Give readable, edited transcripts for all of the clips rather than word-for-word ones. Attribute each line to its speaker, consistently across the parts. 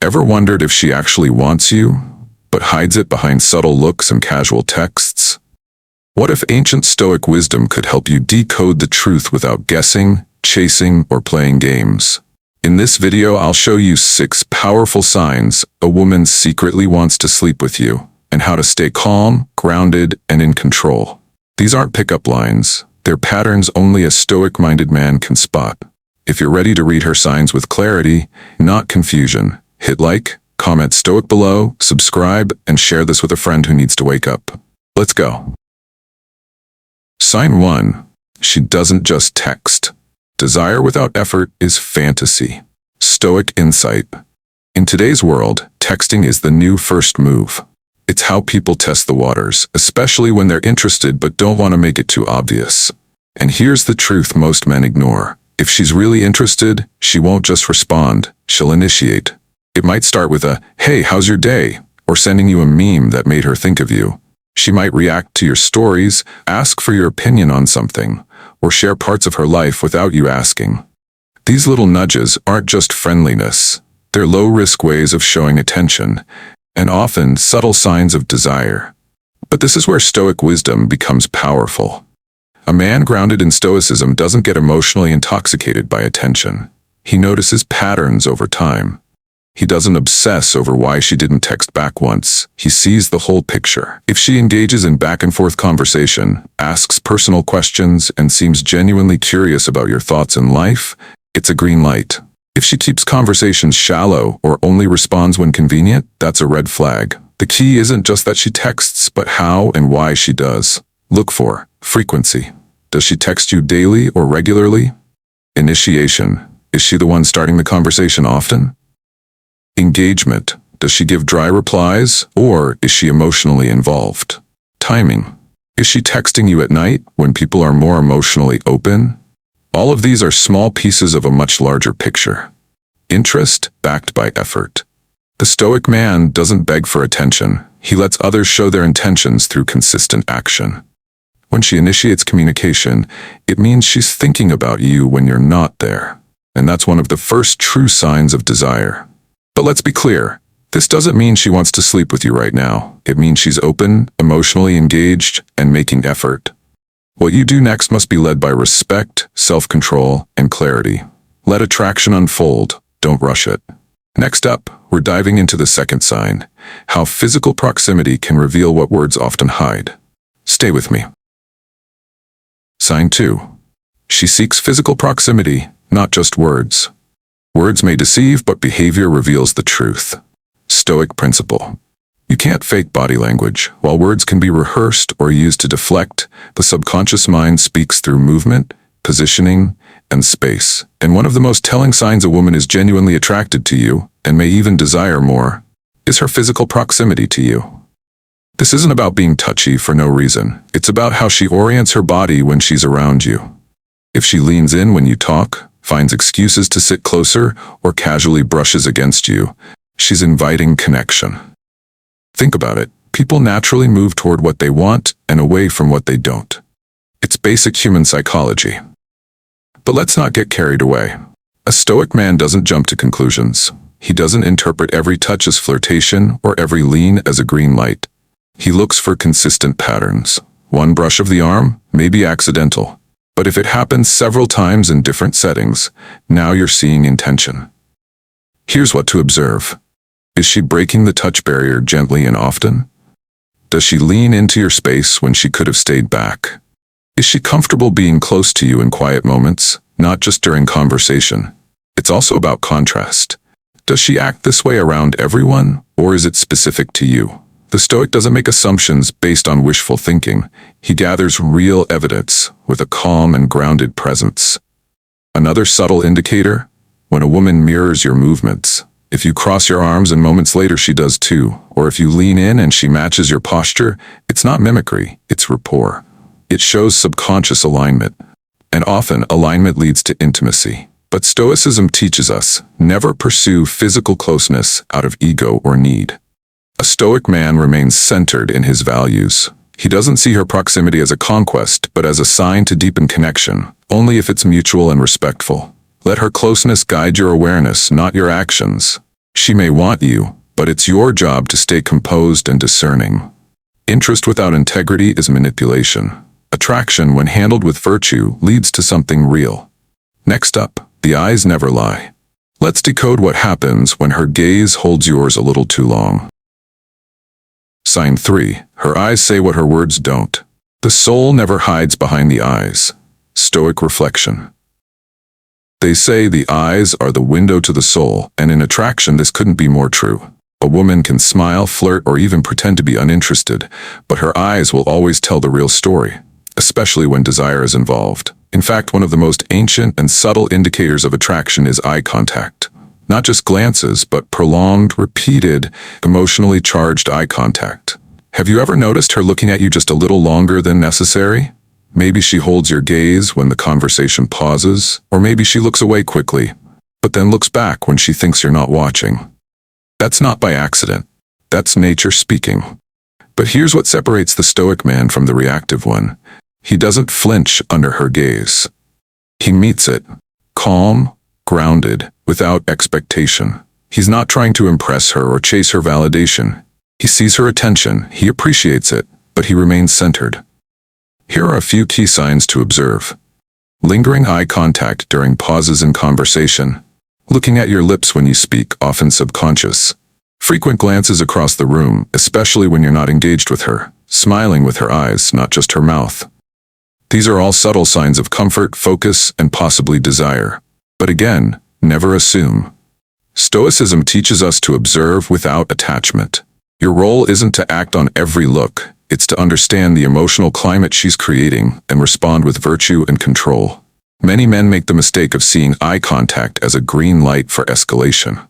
Speaker 1: Ever wondered if she actually wants you, but hides it behind subtle looks and casual texts? What if ancient Stoic wisdom could help you decode the truth without guessing, chasing, or playing games? In this video, I'll show you 6 powerful signs a woman secretly wants to sleep with you, and how to stay calm, grounded, and in control. These aren't pickup lines. They're patterns only a Stoic-minded man can spot. If you're ready to read her signs with clarity, not confusion, hit like, comment Stoic below, subscribe, and share this with a friend who needs to wake up. Let's go. Sign 1. She doesn't just text. Desire without effort is fantasy. Stoic insight. In today's world, texting is the new first move. It's how people test the waters, especially when they're interested but don't want to make it too obvious. And here's the truth most men ignore. If she's really interested, she won't just respond, she'll initiate. It might start with a, "Hey, how's your day?" or sending you a meme that made her think of you. She might react to your stories, ask for your opinion on something, or share parts of her life without you asking. These little nudges aren't just friendliness. They're low-risk ways of showing attention, and often subtle signs of desire. But this is where Stoic wisdom becomes powerful. A man grounded in Stoicism doesn't get emotionally intoxicated by attention. He notices patterns over time. He doesn't obsess over why she didn't text back once. He sees the whole picture. If she engages in back-and-forth conversation, asks personal questions, and seems genuinely curious about your thoughts in life, it's a green light. If she keeps conversations shallow or only responds when convenient, that's a red flag. The key isn't just that she texts, but how and why she does. Look for frequency. Does she text you daily or regularly? Initiation. Is she the one starting the conversation often? Engagement. Does she give dry replies, or is she emotionally involved? Timing. Is she texting you at night when people are more emotionally open? All of these are small pieces of a much larger picture. Interest backed by effort. The Stoic man doesn't beg for attention. He lets others show their intentions through consistent action. When she initiates communication, it means she's thinking about you when you're not there. And that's one of the first true signs of desire. But let's be clear, this doesn't mean she wants to sleep with you right now. It means she's open, emotionally engaged, and making effort. What you do next must be led by respect, self-control, and clarity. Let attraction unfold, don't rush it. Next up, we're diving into the second sign, how physical proximity can reveal what words often hide. Stay with me. Sign 2. She seeks physical proximity, not just words. Words may deceive, but behavior reveals the truth. Stoic principle. You can't fake body language. While words can be rehearsed or used to deflect, the subconscious mind speaks through movement, positioning, and space. And one of the most telling signs a woman is genuinely attracted to you, and may even desire more, is her physical proximity to you. This isn't about being touchy for no reason. It's about how she orients her body when she's around you. If she leans in when you talk, finds excuses to sit closer, or casually brushes against you, she's inviting connection. Think about it. People naturally move toward what they want and away from what they don't. It's basic human psychology. But let's not get carried away. A Stoic man doesn't jump to conclusions. He doesn't interpret every touch as flirtation or every lean as a green light. He looks for consistent patterns. One brush of the arm may be accidental, but if it happens several times in different settings, now you're seeing intention. Here's what to observe. Is she breaking the touch barrier gently and often? Does she lean into your space when she could have stayed back? Is she comfortable being close to you in quiet moments, not just during conversation? It's also about contrast. Does she act this way around everyone, or is it specific to you? The Stoic doesn't make assumptions based on wishful thinking. He gathers real evidence with a calm and grounded presence. Another subtle indicator? When a woman mirrors your movements. If you cross your arms and moments later she does too, or if you lean in and she matches your posture, it's not mimicry, it's rapport. It shows subconscious alignment. And often, alignment leads to intimacy. But Stoicism teaches us, never pursue physical closeness out of ego or need. A Stoic man remains centered in his values. He doesn't see her proximity as a conquest, but as a sign to deepen connection, only if it's mutual and respectful. Let her closeness guide your awareness, not your actions. She may want you, but it's your job to stay composed and discerning. Interest without integrity is manipulation. Attraction, when handled with virtue, leads to something real. Next up, the eyes never lie. Let's decode what happens when her gaze holds yours a little too long. Sign 3. Her eyes say what her words don't. The soul never hides behind the eyes. Stoic reflection. They say the eyes are the window to the soul, and in attraction this couldn't be more true. A woman can smile, flirt, or even pretend to be uninterested, but her eyes will always tell the real story, especially when desire is involved. In fact, one of the most ancient and subtle indicators of attraction is eye contact. Not just glances, but prolonged, repeated, emotionally charged eye contact. Have you ever noticed her looking at you just a little longer than necessary? Maybe she holds your gaze when the conversation pauses, or maybe she looks away quickly, but then looks back when she thinks you're not watching. That's not by accident. That's nature speaking. But here's what separates the Stoic man from the reactive one. He doesn't flinch under her gaze. He meets it, calm, grounded, without expectation. He's not trying to impress her or chase her validation. He sees her attention, he appreciates it, but he remains centered. Here are a few key signs to observe. Lingering eye contact during pauses in conversation. Looking at your lips when you speak, often subconscious. Frequent glances across the room, especially when you're not engaged with her. Smiling with her eyes, not just her mouth. These are all subtle signs of comfort, focus, and possibly desire. But again, never assume. Stoicism teaches us to observe without attachment. Your role isn't to act on every look. It's to understand the emotional climate she's creating and respond with virtue and control. Many men make the mistake of seeing eye contact as a green light for escalation.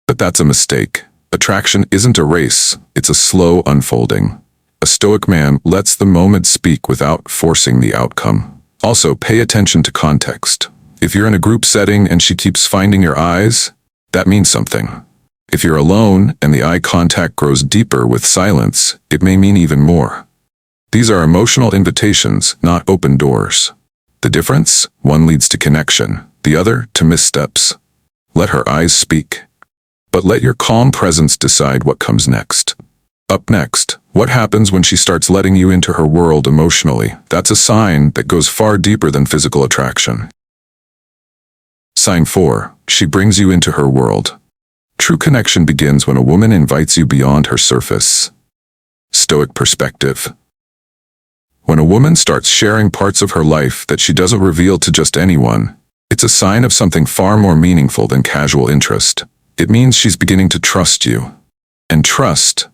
Speaker 1: But that's a mistake. Attraction isn't a race, it's a slow unfolding. A Stoic man lets the moment speak without forcing the outcome. Also, pay attention to context. If you're in a group setting and she keeps finding your eyes, that means something. If you're alone and the eye contact grows deeper with silence, it may mean even more. These are emotional invitations, not open doors. The difference? One leads to connection, the other to missteps. Let her eyes speak. But let your calm presence decide what comes next. Up next, what happens when she starts letting you into her world emotionally? That's a sign that goes far deeper than physical attraction. Sign 4. She brings you into her world. True connection begins when a woman invites you beyond her surface. Stoic perspective. When a woman starts sharing parts of her life that she doesn't reveal to just anyone, it's a sign of something far more meaningful than casual interest. It means she's beginning to trust you. And trust,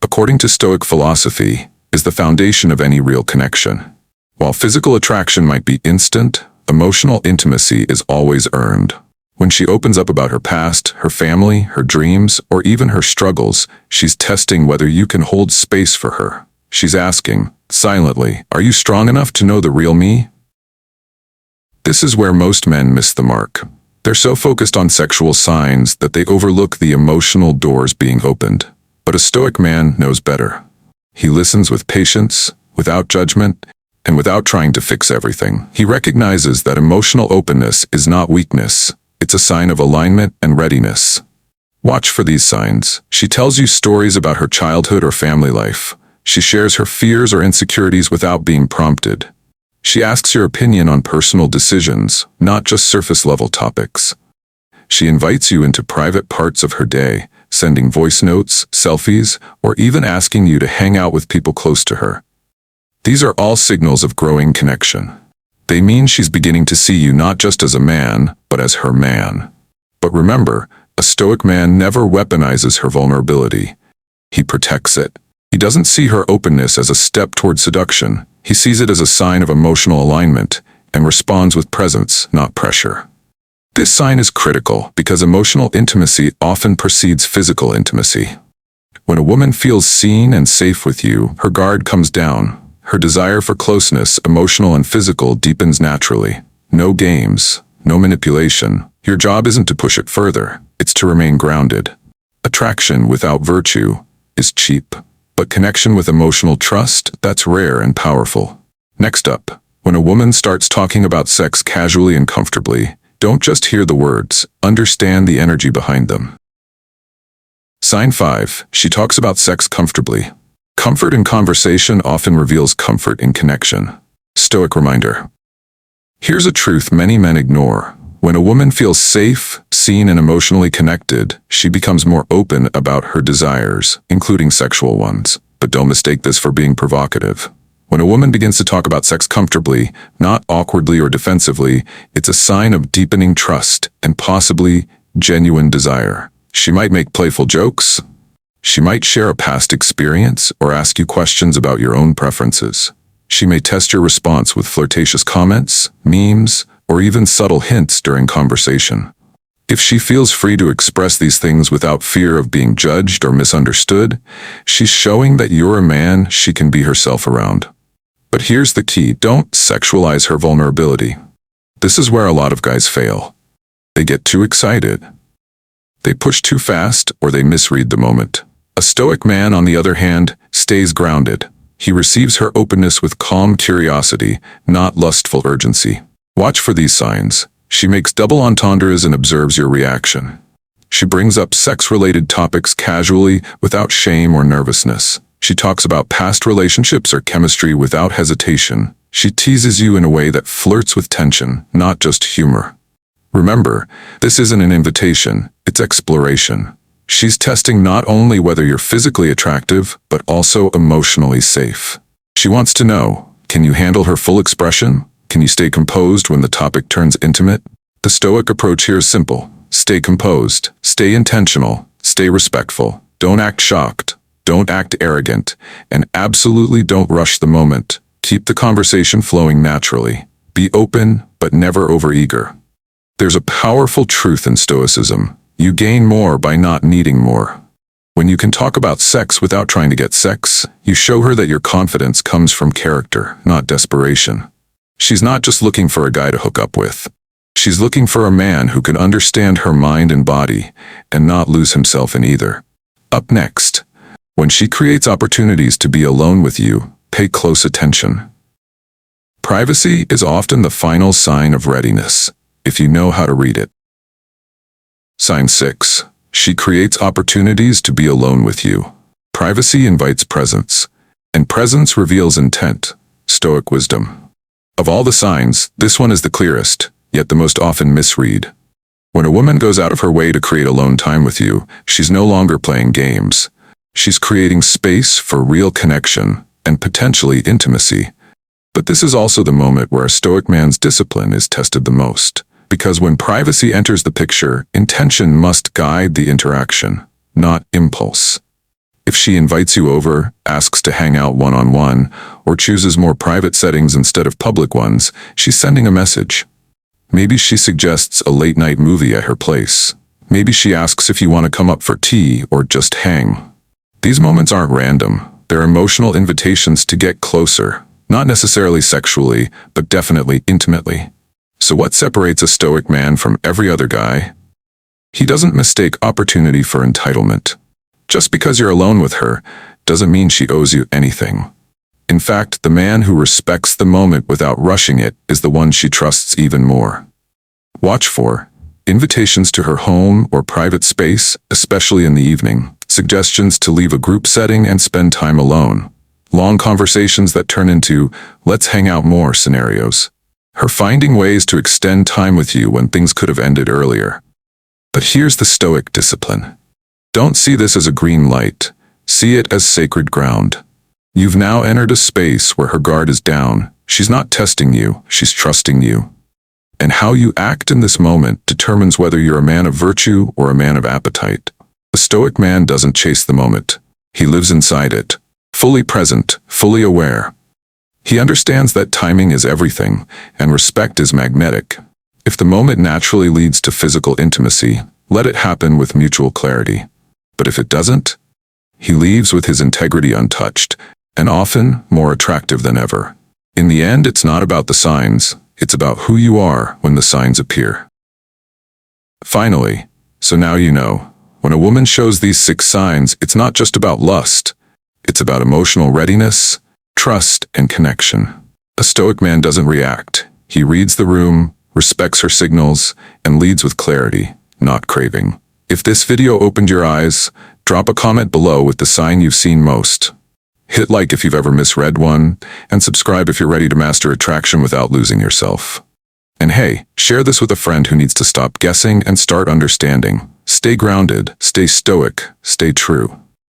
Speaker 1: according to Stoic philosophy, is the foundation of any real connection. While physical attraction might be instant, emotional intimacy is always earned. When she opens up about her past, her family, her dreams, or even her struggles, she's testing whether you can hold space for her. She's asking, silently, are you strong enough to know the real me? This is where most men miss the mark. They're so focused on sexual signs that they overlook the emotional doors being opened. But a Stoic man knows better. He listens with patience, without judgment, and without trying to fix everything. He recognizes that emotional openness is not weakness. It's a sign of alignment and readiness. Watch for these signs. She tells you stories about her childhood or family life. She shares her fears or insecurities without being prompted. She asks your opinion on personal decisions, not just surface-level topics. She invites you into private parts of her day, sending voice notes, selfies, or even asking you to hang out with people close to her. These are all signals of growing connection. They mean she's beginning to see you not just as a man, but as her man. But remember, a Stoic man never weaponizes her vulnerability. He protects it. He doesn't see her openness as a step toward seduction. He sees it as a sign of emotional alignment and responds with presence, not pressure. This sign is critical because emotional intimacy often precedes physical intimacy. When a woman feels seen and safe with you, her guard comes down. Her desire for closeness, emotional and physical, deepens naturally. No games, no manipulation. Your job isn't to push it further, it's to remain grounded. Attraction without virtue is cheap, but connection with emotional trust, that's rare and powerful. Next up, when a woman starts talking about sex casually and comfortably, don't just hear the words, understand the energy behind them. Sign 5. She talks about sex comfortably. Comfort in conversation often reveals comfort in connection. Stoic reminder. Here's a truth many men ignore. When a woman feels safe, seen, and emotionally connected, she becomes more open about her desires, including sexual ones. But don't mistake this for being provocative. When a woman begins to talk about sex comfortably, not awkwardly or defensively, it's a sign of deepening trust and possibly genuine desire. She might make playful jokes. She might share a past experience or ask you questions about your own preferences. She may test your response with flirtatious comments, memes, or even subtle hints during conversation. If she feels free to express these things without fear of being judged or misunderstood, she's showing that you're a man she can be herself around. But here's the key: don't sexualize her vulnerability. This is where a lot of guys fail. They get too excited. They push too fast, or they misread the moment. A stoic man, on the other hand, stays grounded. He receives her openness with calm curiosity, not lustful urgency. Watch for these signs. She makes double entendres and observes your reaction. She brings up sex-related topics casually, without shame or nervousness. She talks about past relationships or chemistry without hesitation. She teases you in a way that flirts with tension, not just humor. Remember, this isn't an invitation, it's exploration. She's testing not only whether you're physically attractive, but also emotionally safe. She wants to know, can you handle her full expression? Can you stay composed when the topic turns intimate? The Stoic approach here is simple. Stay composed, stay intentional, stay respectful. Don't act shocked, don't act arrogant, and absolutely don't rush the moment. Keep the conversation flowing naturally. Be open, but never overeager. There's a powerful truth in Stoicism. You gain more by not needing more. When you can talk about sex without trying to get sex, you show her that your confidence comes from character, not desperation. She's not just looking for a guy to hook up with. She's looking for a man who can understand her mind and body, and not lose himself in either. Up next, when she creates opportunities to be alone with you, pay close attention. Privacy is often the final sign of readiness, if you know how to read it. Sign 6. She creates opportunities to be alone with you. Privacy invites presence, and presence reveals intent. Stoic wisdom. Of all the signs, this one is the clearest, yet the most often misread. When a woman goes out of her way to create alone time with you, she's no longer playing games. She's creating space for real connection and potentially intimacy. But this is also the moment where a Stoic man's discipline is tested the most. Because when privacy enters the picture, intention must guide the interaction, not impulse. If she invites you over, asks to hang out one-on-one, or chooses more private settings instead of public ones, she's sending a message. Maybe she suggests a late-night movie at her place. Maybe she asks if you want to come up for tea or just hang. These moments aren't random. They're emotional invitations to get closer, not necessarily sexually, but definitely intimately. So what separates a Stoic man from every other guy? He doesn't mistake opportunity for entitlement. Just because you're alone with her doesn't mean she owes you anything. In fact, the man who respects the moment without rushing it is the one she trusts even more. Watch for invitations to her home or private space, especially in the evening, suggestions to leave a group setting and spend time alone, long conversations that turn into "let's hang out more" scenarios. Her finding ways to extend time with you when things could have ended earlier. But here's the Stoic discipline. Don't see this as a green light. See it as sacred ground. You've now entered a space where her guard is down. She's not testing you, she's trusting you. And how you act in this moment determines whether you're a man of virtue or a man of appetite. A Stoic man doesn't chase the moment. He lives inside it, fully present, fully aware. He understands that timing is everything, and respect is magnetic. If the moment naturally leads to physical intimacy, let it happen with mutual clarity. But if it doesn't, he leaves with his integrity untouched, and often more attractive than ever. In the end, it's not about the signs, it's about who you are when the signs appear. Finally, so now you know, when a woman shows these 6 signs, it's not just about lust, it's about emotional readiness, trust, and connection. A Stoic man doesn't react. He reads the room, respects her signals, and leads with clarity, not craving. If this video opened your eyes, Drop a comment below with the sign you've seen most. Hit like if you've ever misread one, and subscribe if you're ready to master attraction without losing yourself. And hey, share this with a friend who needs to stop guessing and start understanding. Stay grounded, stay stoic, stay true.